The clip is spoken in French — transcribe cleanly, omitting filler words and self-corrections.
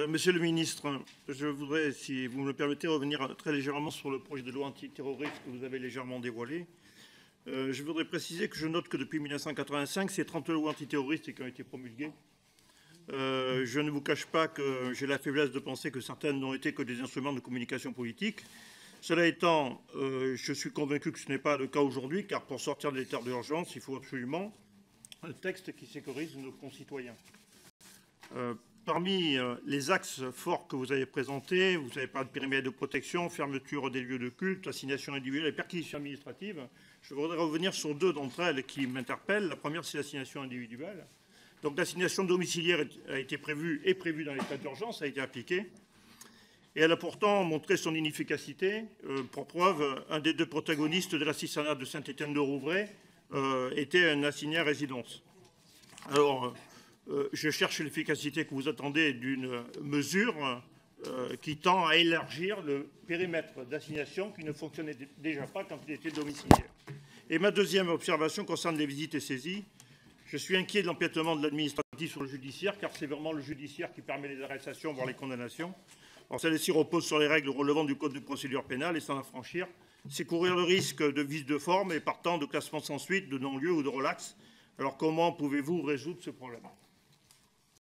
Monsieur le ministre, je voudrais, si vous me le permettez, revenir très légèrement sur le projet de loi antiterroriste que vous avez légèrement dévoilé. Je voudrais préciser que je note que depuis 1985, c'est 30 lois antiterroristes qui ont été promulguées. Je ne vous cache pas que j'ai la faiblesse de penser que certaines n'ont été que des instruments de communication politique. Cela étant, je suis convaincu que ce n'est pas le cas aujourd'hui, car pour sortir de l'état d'urgence, il faut absolument un texte qui sécurise nos concitoyens. Parmi les axes forts que vous avez présentés, vous avez parlé de périmètre de protection, fermeture des lieux de culte, assignation individuelle et perquisition administrative. Je voudrais revenir sur deux d'entre elles qui m'interpellent. La première, c'est l'assignation individuelle. Donc l'assignation domiciliaire a été prévue dans l'état d'urgence, a été appliquée. Et elle a pourtant montré son inefficacité. Pour preuve, un des deux protagonistes de l'assistanat de Saint-Étienne-de-Rouvray était un assigné à résidence. Alors, je cherche l'efficacité que vous attendez d'une mesure qui tend à élargir le périmètre d'assignation qui ne fonctionnait déjà pas quand il était domiciliaire. Et ma deuxième observation concerne les visites et saisies. Je suis inquiet de l'empiètement de l'administratif sur le judiciaire, car c'est vraiment le judiciaire qui permet les arrestations, voire les condamnations. Alors, celle-ci repose sur les règles relevant du Code de procédure pénale, et s'en affranchir, c'est courir le risque de vice de forme et partant de classement sans suite, de non-lieu ou de relax. Alors comment pouvez-vous résoudre ce problème ?